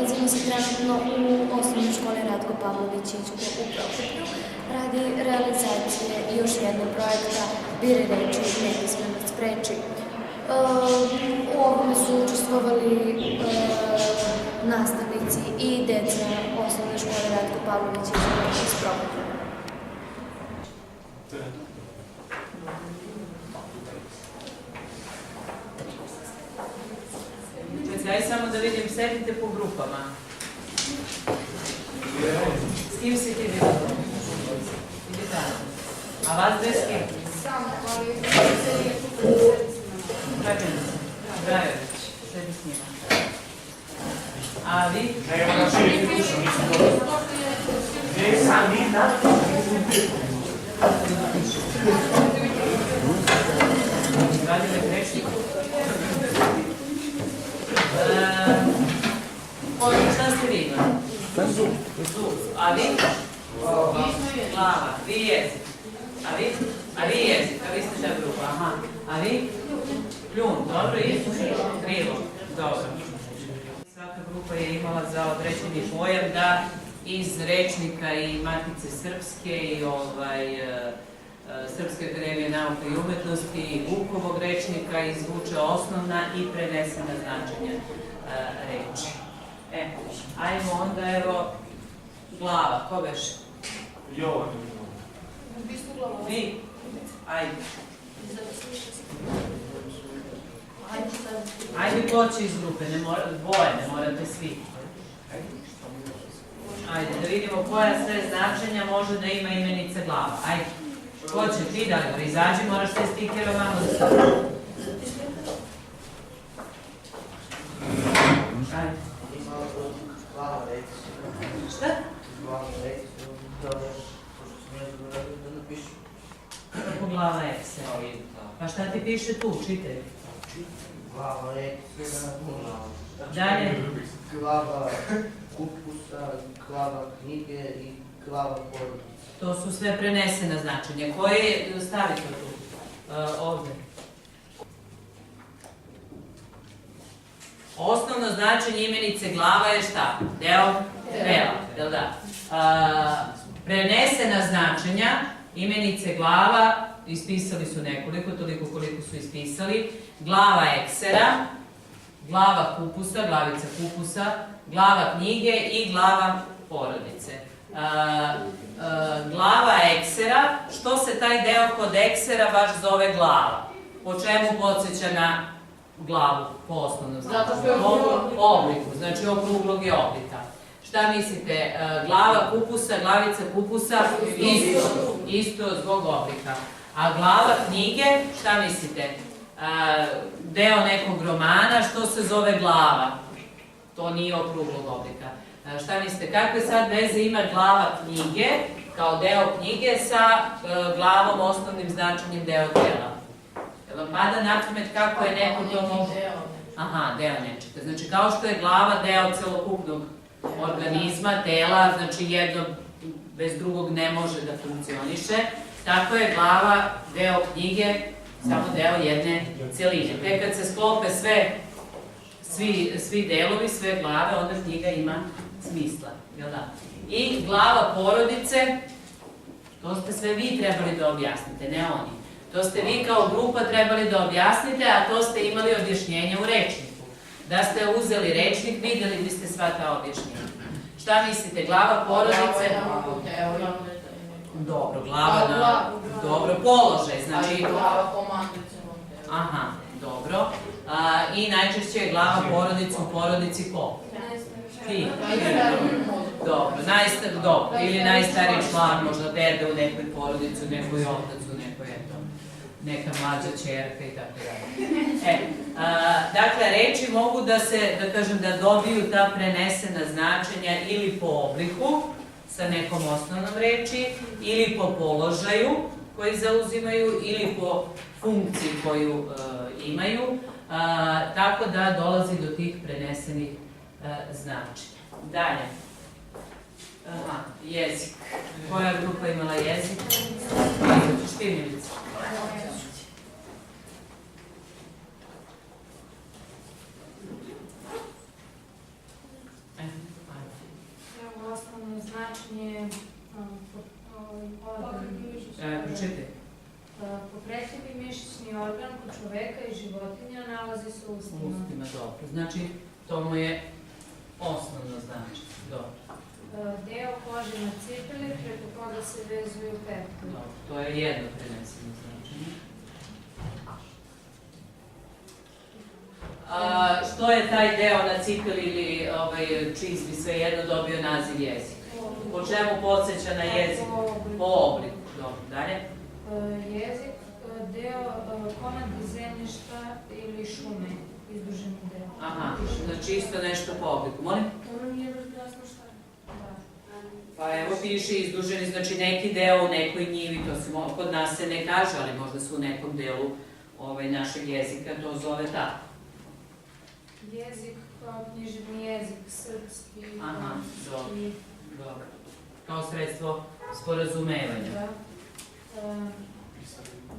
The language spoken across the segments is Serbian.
nalazimo se trenutno u osnovnoj školi Ratko Pavlović u Prokuplju radi realizacije još jednog projekta Biri reči, nepismenost spreči. U ovome su učestvovali nastavnici i deca osnovne škole Ratko Pavlović iz Prokuplja. Daj samo da vidim, sedite po grupama. S kim si ti vidio? Idi tamo. A vas dve s kim? Samo, ali Brajović, sedi s njima. A vi? Radile Krešnik. Šta ste vi imali? Zub. A vi? Glava. Vi jezik. A vi? A vi jezik. A vi ste šta grupa? Aha. A vi? Pljun. Dobro, isto. Krivo. Dobro. Svaka grupa je imala za određeni pojam da iz rečnika i Matice Srpske i Srpske akademije nauke i umetnosti i Vukovog rečnika izvuče osnovna i prenesena značenja reči. Ajmo onda, evo, glava. Ko beše? Jovan. Vi? Ajde. Ajde ko će iz grupe, dvoje, ne morate svi. Ajde, da vidimo koja sve značenja može da ima imenica glava. Ajde. Ko će ti, da izađi, moraš sve stikere ovamo da staviti. Ajde. Glava reći. Šta? Glava reći, da pošto sam ja zaboravio da napišu. Kako glava ekse? Pa šta ti piše tu, čitaj. Glava reći, Dalje. glava kupusa, glava knjige i glava porodice. To su sve prenesena značenja. Koje stavite tu? Ovde. Osnovno značenje imenice glava je šta? Deo? Tela. Jel da? Prenesena značenja imenice glava, ispisali su nekoliko, toliko koliko su ispisali. Glava eksera, glava kupusa, glavica kupusa, glava knjige i glava porodice. Glava eksera, što se taj deo kod eksera baš zove glava? Po čemu podsjeća na glavu po osnovnom značenju? Obliku, znači okruglog je oblika. Šta mislite? Glava kupusa, glavica kupusa, isto zbog oblika. A glava knjige, šta mislite? Deo nekog romana, što se zove glava? To nije okruglog oblika. Šta mislite, kakve sad veze ima glava knjige, kao deo knjige, sa glavom osnovnim značenjem deo tela? Jel vam pada na pamet kako je neko to mogu? Aha, deo nečega. Znači, kao što je glava deo celokupnog organizma, tela, znači jedno bez drugog ne može da funkcioniše, tako je glava deo knjige, samo deo jedne celine. Tek kad se sklope svi delovi, sve glave, onda knjiga ima smisla. Jel da? I glava porodice, to ste sve vi trebali da objasnite, ne oni. To ste vi kao grupa trebali da objasnite, a to ste imali objašnjenje u rečniku. Da ste uzeli rečnik, videli biste sva ta objašnjenja. Šta mislite, glava porodice? Dobro, glava, dobro, položaj, znači... Glava komandice. Aha, dobro. I najčešće je glava porodice u porodici ko? Ti. Dobro, dobro, ili najstariji član, možda dede u nekoj porodici, u nekoj otac, u nekoj, eto, neka mlađa ćerka i tako dalje. Dakle, reči mogu da se, da kažem, da dobiju ta prenesena značenja ili po obliku, sa nekom osnovnom reči, ili po položaju koji zauzimaju, ili po funkciji koju imaju, tako da dolazi do tih prenesenih značenja. Dalje. Aha, jezik. Koja grupa imala jezik? Štimilica. s ustima. Ustima, dobro. Znači, to mu je osnovno značenje. Dobro. Deo kože na cipeli, preko koga se vezuju petke. Dobro. To je jedno preneseno značenje. Što je taj deo na cipeli ili čizmi svejedno dobio naziv jezik? Po čemu podsjeća na jezik? Po obliku. Dobro, dalje. Jezik, deo komadi zemljišta ili šume, izdruženi deo. Aha, znači isto nešto po obliku. Molim? To nije baš jasno šta je. Pa evo piše izduženi, znači neki deo u nekoj njivi, to se kod nas se ne kaže, ali možda se u nekom delu našeg jezika to zove tako. Jezik kao književni jezik, srpski, Aha, romski. Dobro. Kao sredstvo sporazumevanja. Da.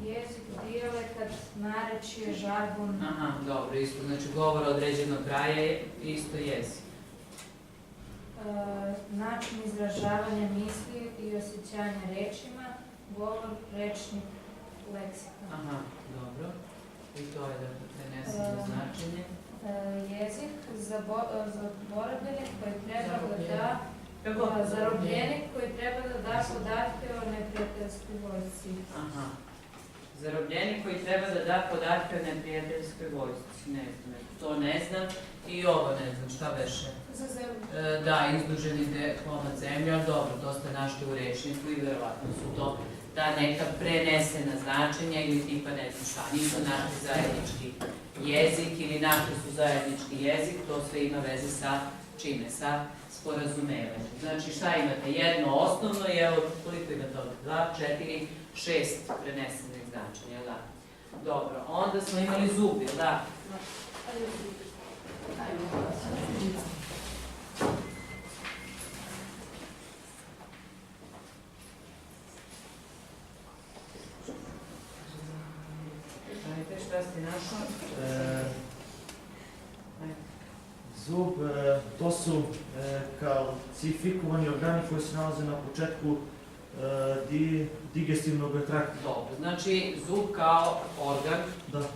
Jezik, dijalekat, narečje, žargon. Aha, dobro, isto. Znači govor određenog kraja je isto jezik. Način izražavanja misli i osjećanja rečima, govor, rečnik, leksikon. Aha, dobro. I to je da prenesemo značenje. Jezik, zaboravljenik koji treba da da Kako? zarobljenik koji treba da da podatke o neprijateljskoj vojsci. Aha. Zarobljenik koji treba da da podatke o neprijateljskoj vojsci. Ne znam, to ne znam i ovo ne znam, šta beše? Za zemlju. Da, izduženi komad zemlje, ali dobro, dosta našli u rečniku i verovatno su to ta neka prenesena značenja ili tipa ne znam šta, nisu našli zajednički jezik ili našli su zajednički jezik, to sve ima veze sa čime? Sa sporazumevanjem. Znači šta imate? Jedno osnovno i evo koliko imate ovdje? 2, 4, 6 prenesenih značenja, da. Dobro, onda smo imali zub, jel da? Šta ste našli? Zub, to su kalcifikovani organi koji se nalaze na početku digestivnog trakta. Dobro, znači zub kao organ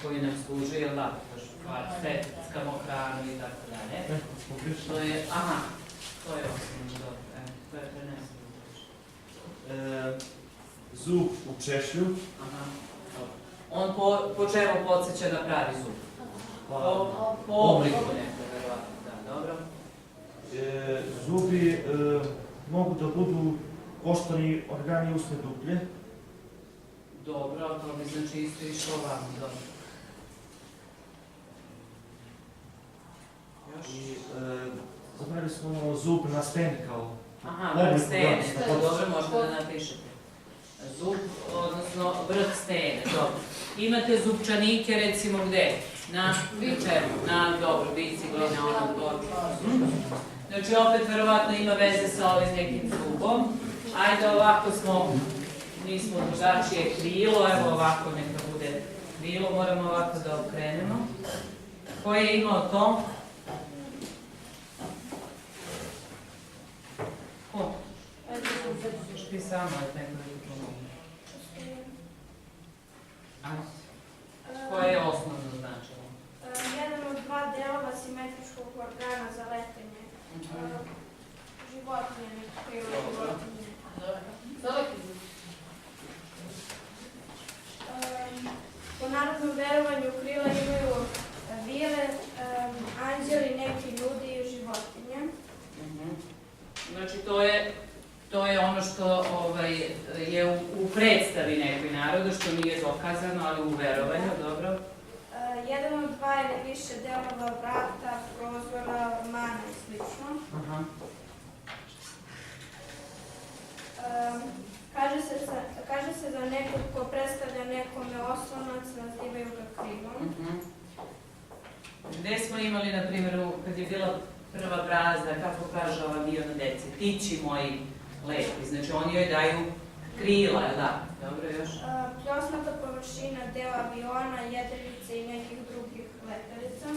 koji nam služi, jel da, stetkamo hranu i tako dalje. To je, aha, to je osnovno, dobro, to je preneseno. Zub u češlju. Aha, dobro. On po čemu podsjeća na pravi zub? Po obliku neko, verovatno, da, dobro. Zubi mogu da budu koštani organi usne duplje. Dobro, to bi znači isto išlo ovamo, dobro. Još? I zapravo smo zub na steni kao aha, vrh stene, dobro, možete da napišete. Zub, odnosno vrh stene, dobro. Imate zupčanike, recimo, gde? Na čemu? Na, dobro, bicikli, na onom toču. Znači, opet, verovatno, ima veze sa ovim nekim zubom. Ajde, ovako nismo drugačije krilo, evo ovako neka bude krilo, moramo ovako da okrenemo. Ko je imao to? Ko? Ti samo je neko da ti pomogu. Koje je osnovno značenje? Jedan od dva delova simetričkog organa za letenje. Životinje, krilo životinje. Po narodnom verovanju krila imaju vile, anđeli, neki ljudi i životinje. Znači, to je ono što je u predstavi nekoj naroda, što nije dokazano, ali u verovanju, dobro? Jedan od dva ili više delova vrata, prozora, mana i slično. Kaže se za nekog ko predstavlja nekome oslonac, nazivaju ga krilom. Gde smo imali, na primjer, kad je bila prva brazda, kako kaže ova Mijona deci, tići moji lepi, znači oni joj daju krila, jel da? Dobro, još? Pljosnata površina, deo aviona, jedrilice i nekih drugih letelica.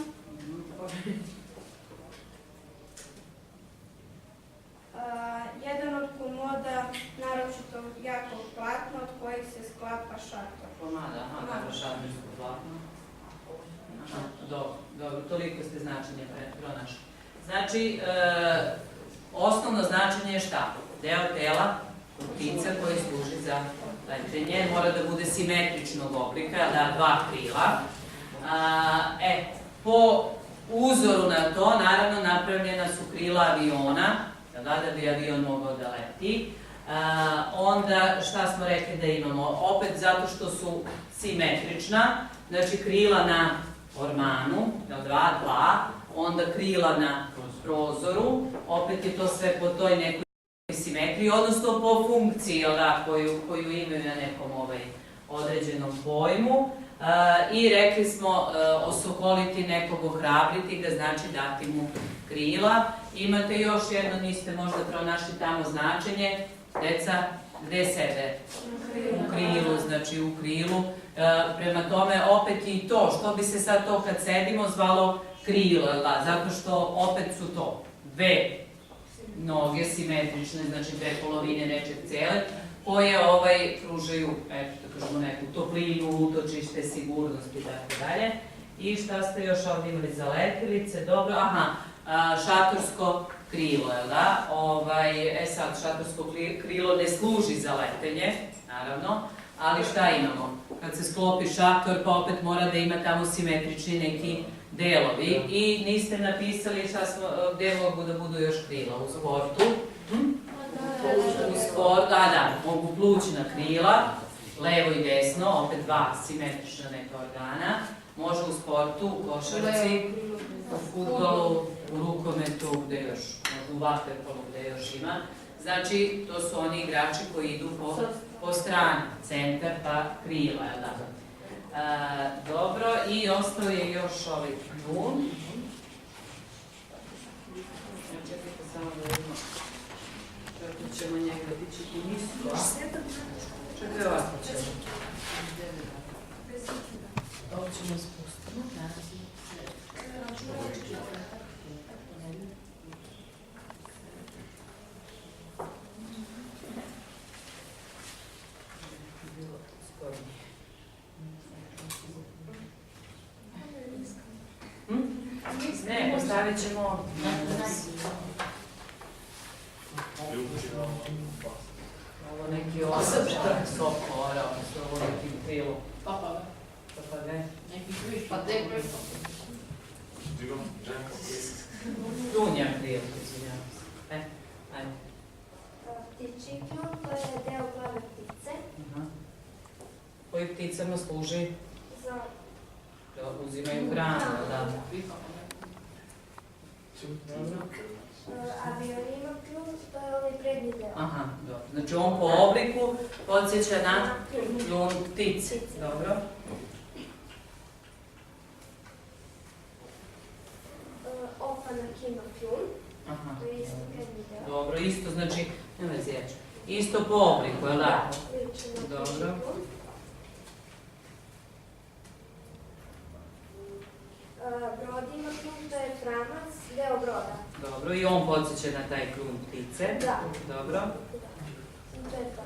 Jedan od komoda, naročito jakog platna, od kojih se sklapa šator. Komada, aha, dobro, šator su platno. Aha, dobro. toliko ste značenja pronašli. Znači, osnovno značenje je šta? Deo tela ptica koji služi za letenje, mora da bude simetričnog oblika, da, dva krila. Po uzoru na to, naravno, napravljena su krila aviona, da bi avion mogao da leti. Onda, šta smo rekli da imamo? Opet zato što su simetrična, znači krila na ormanu, dva, onda krila na prozoru, opet je to sve po toj nekoj simetriji, odnosno po funkciji koju imaju na nekom određenom pojmu. I rekli smo osokoliti nekog, ohrabriti ga, znači dati mu krila. Imate još jedno, niste možda pronašli tamo značenje, deca, gde sede? U krilu, znači u krilu. Prema tome, opet i to, što bi se sad to kad sedimo zvalo krilo, zato što opet su to dve noge simetrične, znači dve polovine nečeg cele, koje pružaju, da kažemo, neku toplinu, utočište, sigurnost i tako dalje. I šta ste još ovdje imali za letilice? Dobro, šatorsko krilo, jel da? Sad, šatorsko krilo ne služi za letenje, naravno, ali šta imamo? Kad se sklopi šator, pa opet mora da ima tamo simetrični neki delovi i niste napisali gde mogu da budu još krila u sportu. U sportu, mogu plućna krila, levo i desno, opet dva simetrična neka organa. Može u sportu, u košarci, u fudbalu, u rukometu, gde još, u vaterpolu, gde još ima. Znači, to su oni igrači koji idu po strani, centar pa krila, jel da? Dobro, i ostao je još kljun. Čekajte samo da vidimo kako ćemo njega dići nisko. Čekaj, ovako ćemo. Ovo ćemo spustiti. Ne, postavit ćemo ovo neki sokora, ovo neki krilo. Papagaj. Dunja krilo, izvinjavam se. Ajde. Ptičji kljun, to je deo glave ptice. Koji pticama služi? Za da uzimaju hranu, da. avionima kljun, to je ovaj prednji deo. Aha, dobro. Znači on po obliku podsjeća na kljun ptice. Dobro. Opanak ima kljun, to je isto prednji deo. Dobro, isto znači, nema zjeća. Isto po obliku, je li da? Dobro. Brod ima kljun, to je framac, deo broda. Dobro, i on podsjeća na taj kljun ptice. Da. Dobro. To je to.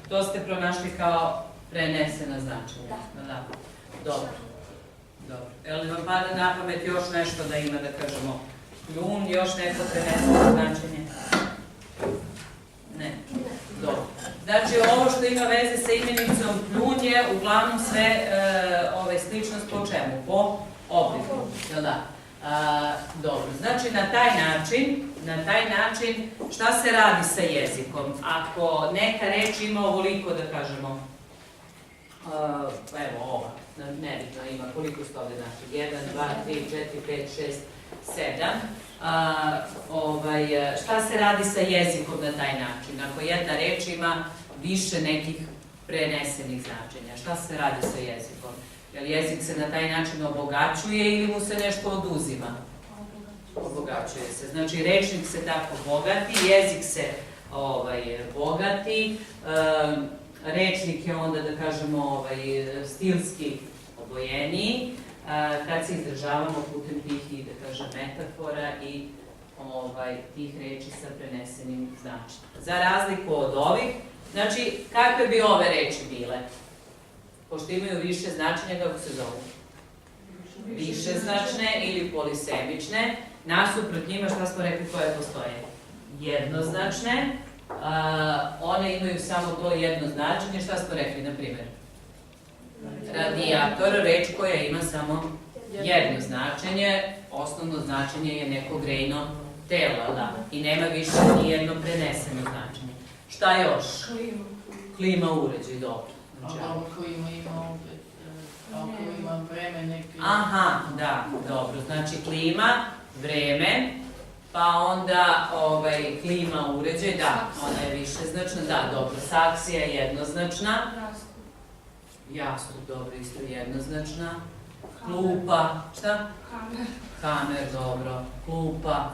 To ste pronašli kao prenesena značenja. Da. Dobro. Je li vam pada na pamet još nešto da ima, da kažemo, kljun, još neko preneseno značenje? Ne. Dobro. Znači, ovo što ima veze sa imenicom kljun je uglavnom sve sličnost po čemu? Po obliku. Da. Dobro. Znači, na taj način, šta se radi sa jezikom? Ako neka reč ima ovoliko, da kažemo, evo ova, nebitno ima, koliko ste ovdje našli? 1, 2, 3, 4, 5, 6, 7. Šta se radi sa jezikom na taj način? Ako jedna reč ima više nekih prenesenih značenja, šta se radi sa jezikom? Jer jezik se na taj način obogaćuje ili mu se nešto oduzima? Obogaćuje se. Znači, rečnik se tako bogati, jezik se bogati, rečnik je onda, da kažemo, stilski obojeniji, kad se izražavamo putem tih, da kažem, metafora i tih reči sa prenesenim značenjem. Za razliku od ovih, znači, kakve bi ove reči bile? Pošto imaju više značenja, kako se zovu? višeznačne ili polisemične. Nasuprot njima šta smo rekli koje postoje? Jednoznačne. One imaju samo to jedno značenje. Šta smo rekli, na primjer? Radijator, reč koja ima samo jedno značenje. Osnovno značenje je neko grejno telo, da. I nema više ni jedno preneseno značenje. Šta još? Klima uređaj, dobro. Klima ima opet, ako ima vreme neki... Aha, da, dobro. Znači klima, vreme, pa onda klima uređaj, da, ona je višeznačna, da, dobro. Saksija je jednoznačna. Jastup, dobro, isto jednoznačna. Klupa, šta? Kamer, dobro. Klupa.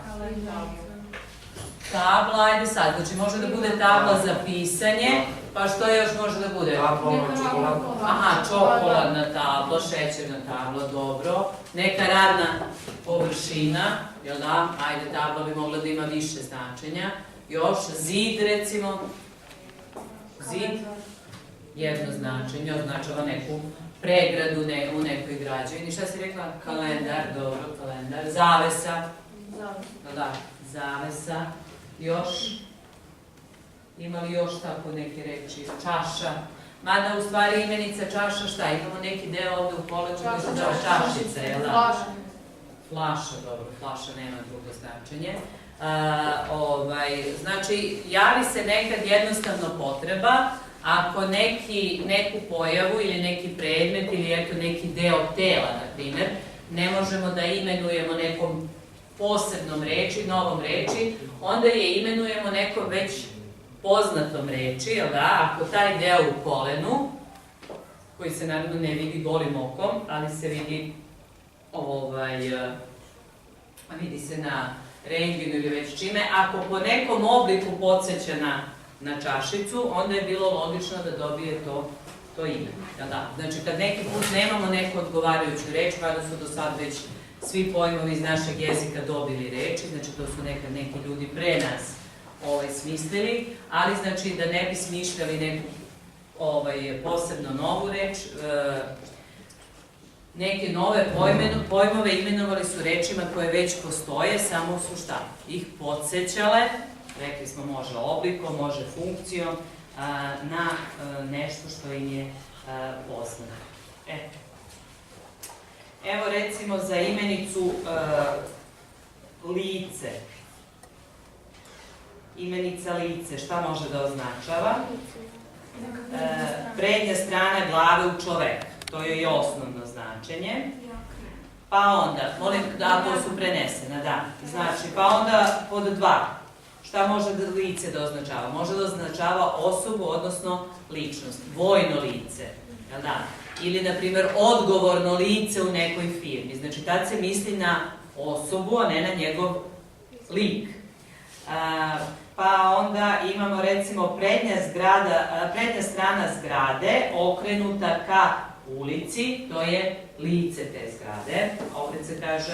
Tabla, ajde sad, znači može da bude tabla za pisanje, pa što još može da bude? Aha, čokoladna tabla, šećerna tabla, dobro. Neka radna površina, jel da? Ajde, tabla bi mogla da ima više značenja. Još, zid recimo. Zid, jedno značenje, označava neku pregradu u nekoj građevini. Šta si rekla? Kalendar, dobro, kalendar. Zavesa. Da, zavesa. Još? Ima li još tako neke reči? Čaša. Mada u stvari imenica čaša šta? Imamo neki deo ovde u poleđu koji se zove čašica, jel da? Flaša, dobro, flaša nema drugo značenje. Znači, javi se nekad jednostavno potreba ako neku pojavu ili neki predmet ili eto neki deo tela, na primjer, ne možemo da imenujemo nekom posebnom reči, novom reči, onda je imenujemo nekom već poznatom reči, jel da? Ako taj deo u kolenu, koji se naravno ne vidi golim okom, ali se vidi vidi se na rentgenu ili već čime, ako po nekom obliku podsjeća na čašicu, onda je bilo logično da dobije to ime. Znači, kad neki put nemamo neku odgovarajuću reč, kada su do sad već svi pojmovi iz našeg jezika dobili reči, znači to su nekad neki ljudi pre nas smislili, ali znači da ne bi smišljali neku posebno novu reč, neke nove pojmove imenovali su rečima koje već postoje, samo su šta? Ih podsjećale, rekli smo može oblikom, može funkcijom, na nešto što im je poznato. Evo recimo za imenicu lice. Imenica lice, šta može da označava? Prednja strana glave u čoveka, to je i osnovno značenje. Pa onda, molim da to su prenesena, da. Znači, pa onda pod 2. Šta može lice da označava? Može da označava osobu, odnosno ličnost, vojno lice, jel da? Ili, na primjer, odgovorno lice u nekoj firmi. Znači, tad se misli na osobu, a ne na njegov lik. Pa onda imamo, recimo, prednja strana zgrade okrenuta ka ulici, to je lice te zgrade. Ovdje se kaže,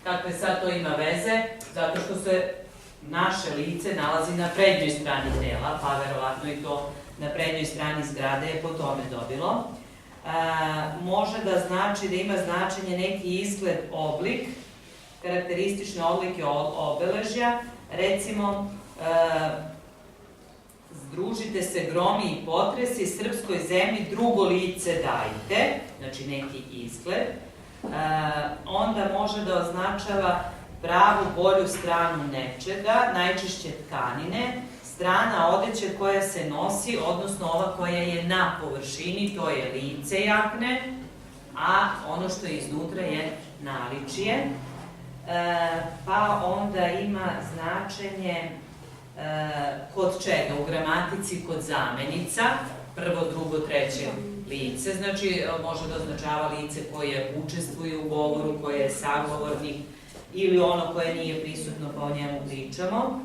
kakve sad to ima veze, zato što se naše lice nalazi na prednjoj strani tela, pa verovatno i to na prednjoj strani zgrade je po tome dobilo. Može da znači da ima značenje neki izgled, oblik, karakteristične odlike obeležja, recimo združite se gromi i potresi, srpskoj zemlji drugo lice dajte, znači neki izgled. Onda može da označava pravu bolju stranu nečega, najčešće tkanine, strana odeće koja se nosi, odnosno ova koja je na površini, to je lice jakne, a ono što je iznutra je naličje. Pa onda ima značenje kod čega? U gramatici kod zamenica, prvo, drugo, treće lice, znači može da označava lice koje učestvuje u govoru, koje je sagovornik ili ono koje nije prisutno pa o njemu pričamo.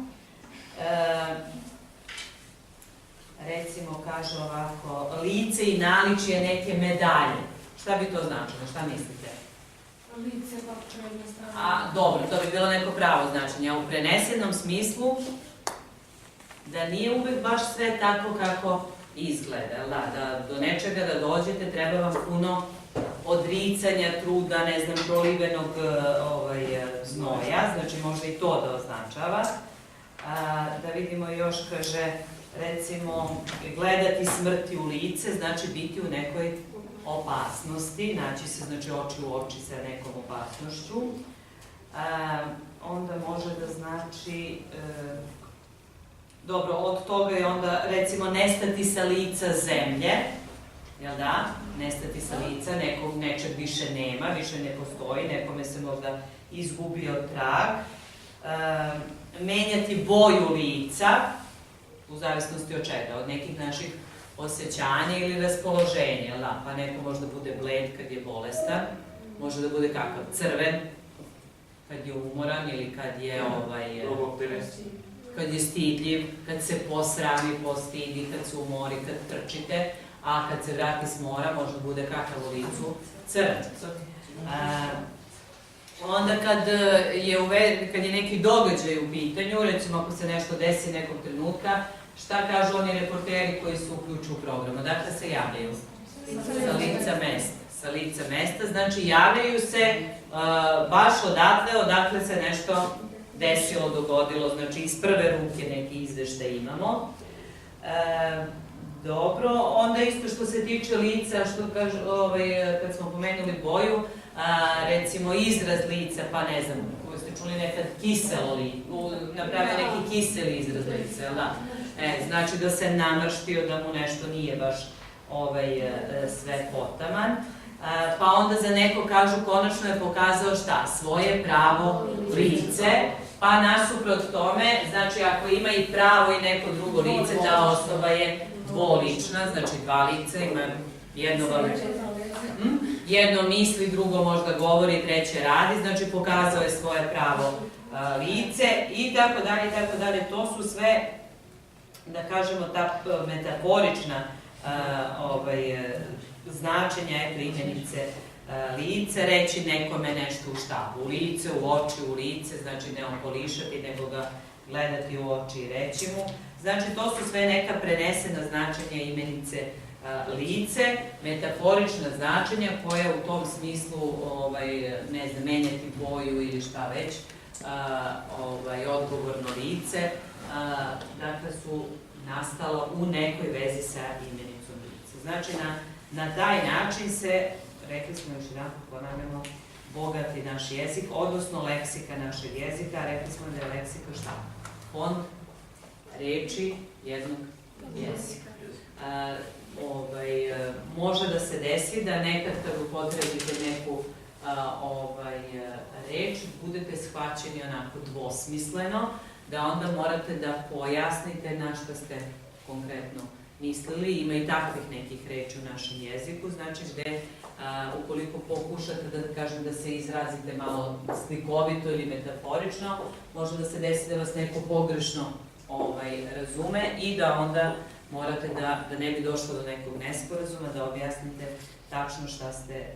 Recimo kaže ovako, lice i naličje neke medalje. Šta bi to značilo? Šta mislite? Lice, bakčeva jedna strana. Dobro, to bi bilo neko pravo značenje. A u prenesenom smislu da nije uvek baš sve tako kako izgleda. Da do nečega da dođete treba vam puno odricanja, truda, ne znam, prolivenog znoja, znači može i to da označava. Da vidimo još, kaže, recimo, gledati smrti u lice, znači biti u nekoj opasnosti, naći se, znači, oči u oči sa nekom opasnošću. Onda može da znači, dobro, od toga je onda, recimo, nestati sa lica zemlje, jel da? Nestati sa lica, nečeg više nema, više ne postoji, nekome se možda izgubio trag. Menjati boju lica, u zavisnosti od čega, od nekih naših osjećanja ili raspoloženja, jel da? Pa neko možda bude bled kad je bolestan, može da bude kakav, crven, kad je umoran ili kad je stidljiv, kad se posrami, postidi, kad se umori, kad trčite, a kad se vrati s mora može da bude kakav u licu, crven. Onda kad je neki događaj u pitanju, recimo ako se nešto desi nekog trenutka, šta kažu oni reporteri koji su uključu u program? Odakle se javljaju? Sa lica mesta. Sa lica mesta, znači javljaju se baš odakle se nešto desilo, dogodilo, znači iz prve ruke neki izveštaj imamo. Dobro, onda isto što se tiče lica, što kažu, kad smo pomenuli boju, recimo izraz lica, pa ne znam, koji ste čuli nekad kiselo lice, napravio neki kiseli izraz lica, jel da? Znači da se namrštio, da mu nešto nije baš sve potaman. Pa onda za neko kažu konačno je pokazao šta? Svoje pravo lice, pa nasuprot tome, znači ako ima i pravo i neko drugo lice, ta osoba je dvolična, znači dva lica, ima jedno misli, drugo možda govori, treće radi, znači pokazao je svoje pravo lice i tako dalje, i tako dalje. To su sve, da kažemo, ta metaforična značenja imenice lice, reći nekome nešto u štapu, u lice, u oči, u lice, znači ne okolišati, nego ga gledati u oči i reći mu. Znači to su sve neka prenesena značenja imenice lice, metaforična značenja koja u tom smislu, ne znam, menjati boju ili šta već, odgovorno lice, dakle su nastala u nekoj vezi sa imenicom lice. Znači na taj način se, rekli smo još jedan, ponavljamo, bogati naš jezik, odnosno leksika našeg jezika, rekli smo da je leksika šta? Fond reči jednog jezika. Može da se desi da nekad kad upotrebite neku reč, budete shvaćeni onako dvosmisleno, da onda morate da pojasnite na što ste konkretno mislili. Ima i takvih nekih reči u našem jeziku, znači gde ukoliko pokušate da kažem da se izrazite malo slikovito ili metaforično, može da se desi da vas neko pogrešno razume i da onda morate da ne bi došlo do nekog nesporazuma, da objasnite tačno šta ste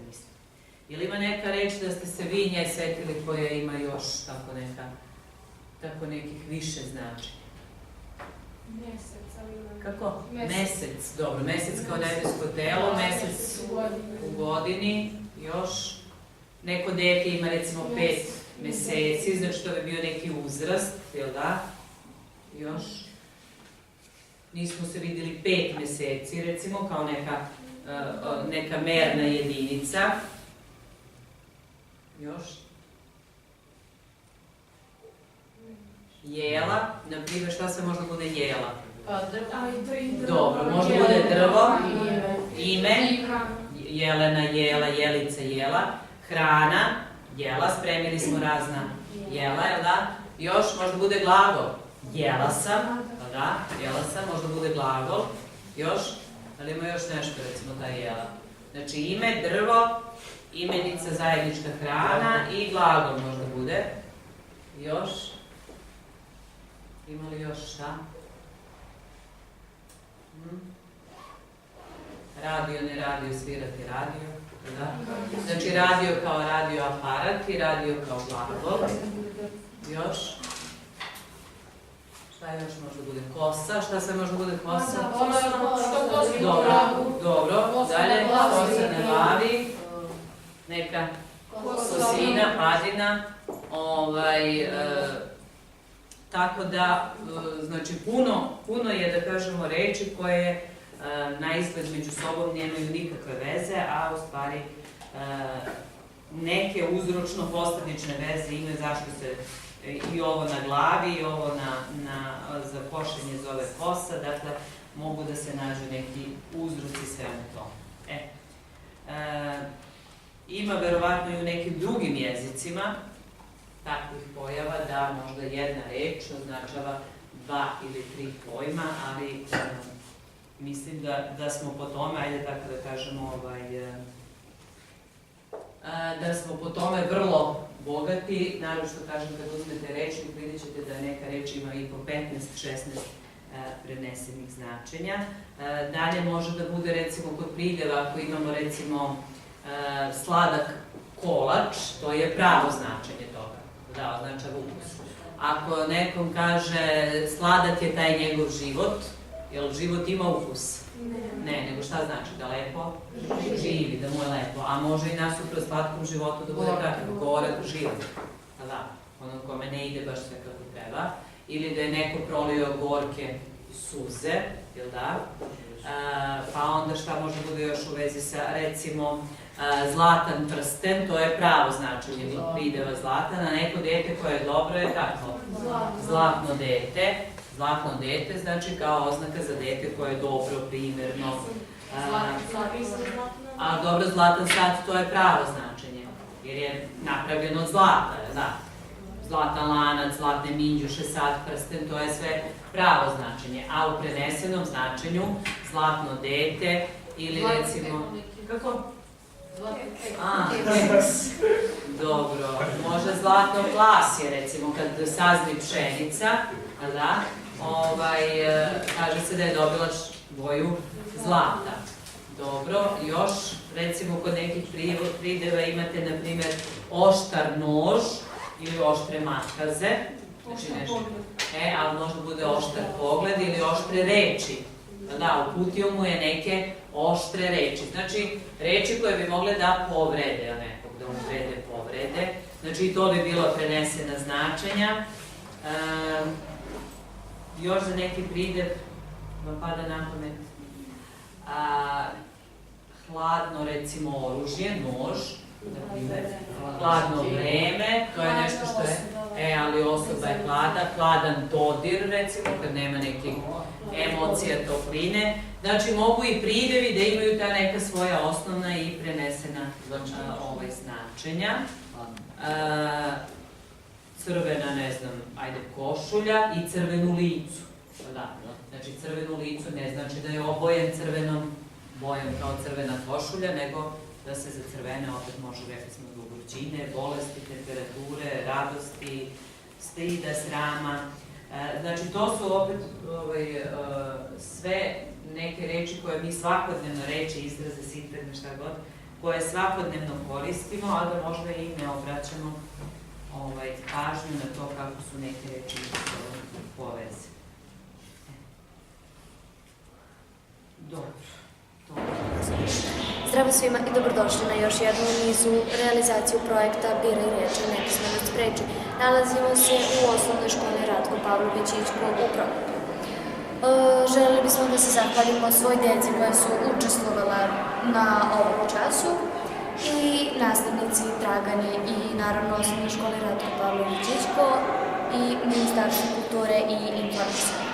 mislili. Ili ima neka reč da ste se vi nje setili koja ima još tako nekih više značenja? Mesec, ali ima... Kako? Mesec, dobro, mesec kao nebesko telo, mesec u godini, još neko dete ima recimo 5 meseci, znači to bi bio neki uzrast, jel da? Još nismo se vidjeli 5 meseci, recimo, kao neka merna jedinica. Još? Jela, na primjer, šta se možda bude jela? Dobro, možda bude drvo, ime, jelena, jela, jelica, jela, hrana, jela, spremili smo razna jela, jel da? Još možda bude glagol, jela sam, da, jela sam, možda bude glagol, još, ali ima još nešto, recimo, ta jela. Znači ime, drvo, imenica, zajednička hrana i glagol možda bude. Još, ima li još šta? Radio, ne radio, svirati radio. Da? Znači radio kao radio aparat i radio kao glagol. Još? Šta još može da bude? Kosa, šta sve može da bude kosa? Dobro. Dobro, dalje, kosa na glavi, neka kosina, padina, tako da, znači puno je, da kažemo, reči koje na izgled među sobom nemaju nikakve veze, a u stvari neke uzročno-posledične veze imaju zašto se i ovo na glavi i ovo za košenje zove kosa, dakle mogu da se nađu neki uzroci svemu tome. Ima verovatno i u nekim drugim jezicima takvih pojava da možda jedna reč označava 2 ili 3 pojma, ali mislim da smo po tome, ajde tako da kažemo, da smo po tome vrlo bogati, naravno što kažem kad uzmete rečnik, vidjet ćete da neka reč ima i po 15-16 prenesenih značenja. Dalje može da bude recimo kod prideva, ako imamo recimo sladak kolač, to je pravo značenje toga, da označava ukus. Ako nekom kaže sladak je taj njegov život, jel život ima ukus? Ne, nego šta znači? Da lepo živi, da mu je lepo. A može i nasuprot slatkom životu da bude kakav, gorak život. Da, onom kome ne ide baš sve kako treba. Ili da je neko prolio gorke suze, jel da? Pa onda šta može bude još u vezi sa, recimo, zlatan prsten, to je pravo značenje prideva zlatan, a neko dete koje je dobro je kako? Zlatno dete. Zlatno dete znači kao oznaka za dete koje je dobro, primerno. A dobro, zlatan sat, to je pravo značenje, jer je napravljeno od zlata, da. Zlatan lanac, zlatne minđuše, sat, prsten, to je sve pravo značenje. A u prenesenom značenju zlatno dete ili recimo... Kako? Keks. Dobro, može zlatno plasje, recimo kad sazri pšenica, da, kaže se da je dobila boju zlata. Dobro, još, recimo kod nekih prideva imate, na primjer, oštar nož ili oštre makaze, znači nešto, ali možda bude oštar pogled ili oštre reči. Da, uputio mu je neke oštre reči, znači reči koje bi mogle da povrede nekog, da uvrede, povrede, znači i to bi bilo prenesena značenja. Još za neki pridev vam pada na pamet hladno, recimo, oružje, nož, hladno vreme, to je nešto što je, ali osoba je hladan dodir, recimo, kad nema nekih emocija, topline. Znači, mogu i pridevi da imaju ta neka svoja osnovna i prenesena značenja. Crvena, ne znam, ajde, košulja i crvenu licu. Znači, crvenu licu ne znači da je obojen crvenom bojom kao crvena košulja, nego da se za crvene opet može, rekli smo, zbog vrućine, bolesti, temperature, radosti, stida, srama. Znači, to su opet sve neke reči koje mi svakodnevno, reči, izraze, sintagme, šta god, koje svakodnevno koristimo, a da možda i ne obraćamo pažnju na to kako su neke reči poveze. Dobro. Zdravo svima i dobrodošli na još jednu nizu realizaciju projekta Biraj reči, nepismenost preči. Nalazimo se u osnovnoj školi Ratko Pavlović Ićko u Prokuplju. Želeli bismo da se zahvalimo svoj djeci koja su učestvovala na ovom času i nastavnici Dragani i naravno osnovnoj školi Ratko Pavlović Ićko i Ministarstvo kulture i informisanja.